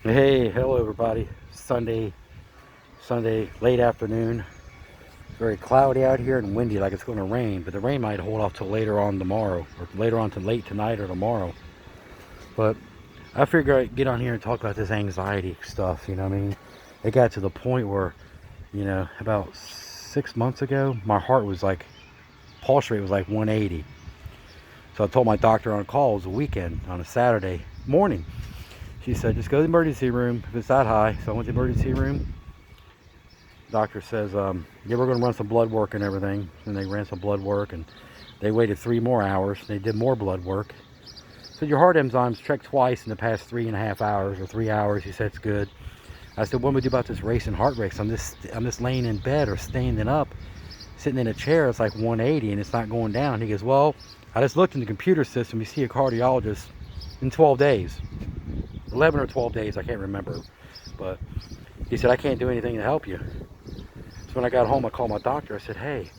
Hey, hello everybody. Sunday late afternoon. Very cloudy out here and windy, like it's going to rain, but the rain might hold off till later on tomorrow, or later on to late tonight or tomorrow. But I figure I'd get on here and talk about this anxiety stuff, you know what I mean? It got to the point where, about 6 months ago, my heart was like, pulse rate was like 180. So I told my doctor on call, it was a weekend, on a Saturday morning. She said, just go to the emergency room if it's that high. So I went to the emergency room. Doctor says, yeah, we're going to run some blood work and everything. And they ran some blood work, and they waited 3 more hours. They did more blood work. Said, your heart enzymes checked twice in the past 3.5 hours or 3 hours. He said, it's good. I said, what do we do about this racing heart rate? So I'm just laying in bed or standing up, sitting in a chair. It's like 180 and it's not going down. He goes, well, I just looked in the computer system. You see a cardiologist in 12 days. 11 or 12 days, I can't remember. But he said, I can't do anything to help you. So when I got home, I called my doctor. I said, hey,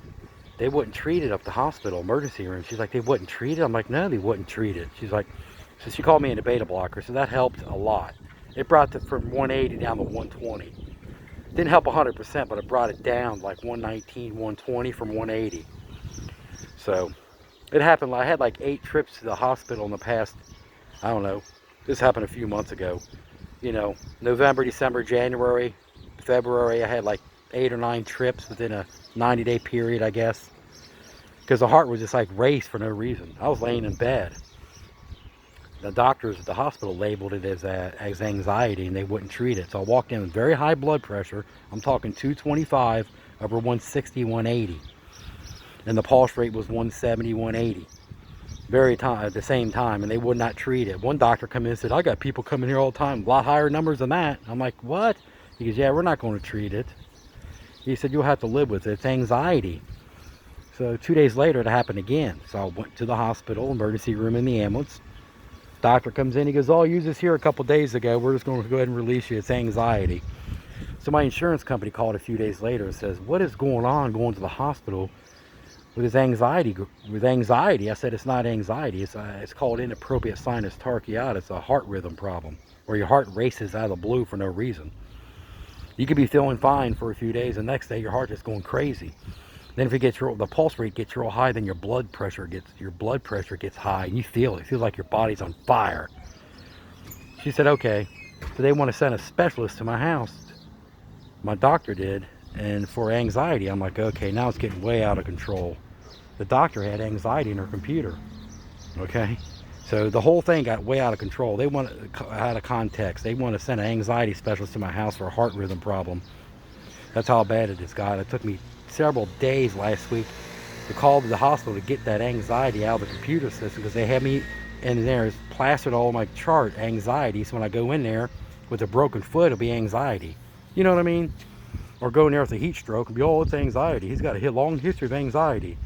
they wouldn't treat it up the hospital emergency room. She's like, they wouldn't treat it? I'm like, no, they wouldn't treat it. She's like, so she called me in a beta blocker. So that helped a lot. It brought it from 180 down to 120. Didn't help 100%, but it brought it down like 119, 120 from 180. So it happened. I had like 8 trips to the hospital in the past, I don't know. This happened a few months ago. November, December, January, February, I had like 8 or 9 trips within a 90-day period, I guess. Because the heart was just like raced for no reason. I was laying in bed. The doctors at the hospital labeled it as anxiety, and they wouldn't treat it. So I walked in with very high blood pressure. I'm talking 225 over 160, 180. And the pulse rate was 170, 180. At the same time, and they would not treat it. One doctor come in and said, I got people coming here all the time, a lot higher numbers than that. I'm like, what? He goes, yeah, we're not going to treat it. He said, you'll have to live with it. It's anxiety. So 2 days later, it happened again. So I went to the hospital, emergency room in the ambulance. Doctor comes in, he goes, oh, you was just here a couple days ago. We're just going to go ahead and release you. It's anxiety. So my insurance company called a few days later and says, what is going on going to the hospital with his anxiety? I said, it's not anxiety. It's called inappropriate sinus target. It's a heart rhythm problem where your heart races out of the blue for no reason. You could be feeling fine for a few days, and the next day your heart is going crazy. Then if the pulse rate gets real high, then your blood pressure gets high, and you feel it. It feels like your body's on fire. She said, okay. So they want to send a specialist to my house. My doctor did. And for anxiety, I'm like, okay, now it's getting way out of control. The doctor had anxiety in her computer. Okay? So the whole thing got way out of control. They want out of context. They want to send an anxiety specialist to my house for a heart rhythm problem. That's how bad it has got. It took me several days last week to call to the hospital to get that anxiety out of the computer system, because they had me in there, it's plastered all my chart, anxiety. So when I go in there with a broken foot, it'll be anxiety. You know what I mean? Or go in there with a heat stroke and be, oh, it's anxiety. He's got a long history of anxiety.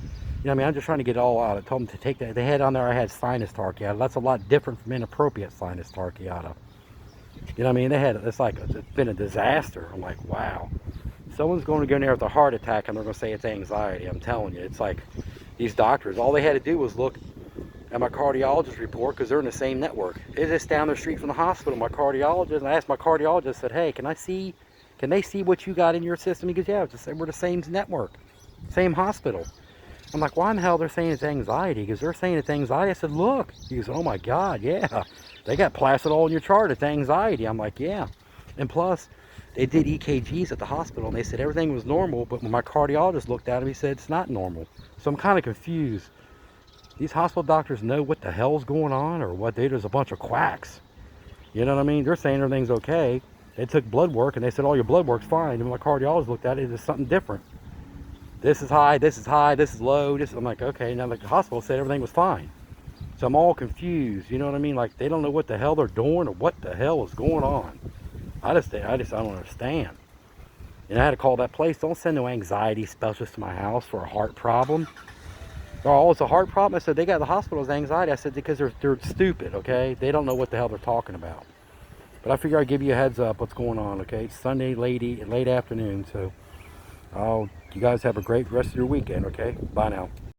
You know what I mean? I'm just trying to get it all out. I told them to take that. They had on there, I had sinus target. That's a lot different from inappropriate sinus target. You know what I mean? It's been a disaster. I'm like, wow. Someone's going to go in there with a heart attack and they're going to say it's anxiety. I'm telling you, it's like these doctors, all they had to do was look at my cardiologist report, because they're in the same network. It's just down the street from the hospital. My cardiologist, and I asked my cardiologist, said, hey, can they see what you got in your system? He goes, yeah, we're the same network, same hospital. I'm like, why in the hell they're saying it's anxiety? Because they're saying it's anxiety. I said, look. He goes, oh my God, yeah. They got plastered all in your chart. It's anxiety. I'm like, yeah. And plus, they did EKGs at the hospital, and they said everything was normal. But when my cardiologist looked at him, he said it's not normal. So I'm kind of confused. These hospital doctors know what the hell's going on, or what? They're just a bunch of quacks. You know what I mean? They're saying everything's okay. They took blood work, and they said, oh, your blood work's fine. And my cardiologist looked at it, it's something different. This is high, this is high, this is low. I'm like, okay. Now the hospital said everything was fine. So I'm all confused. You know what I mean? Like, they don't know what the hell they're doing, or what the hell is going on. I don't understand. And I had to call that place. Don't send no anxiety specialist to my house for a heart problem. Oh, it's a heart problem? I said, they got the hospital's anxiety. I said, because they're stupid, okay? They don't know what the hell they're talking about. But I figure I'd give you a heads up what's going on, okay? It's Sunday late afternoon, so you guys have a great rest of your weekend, okay? Bye now.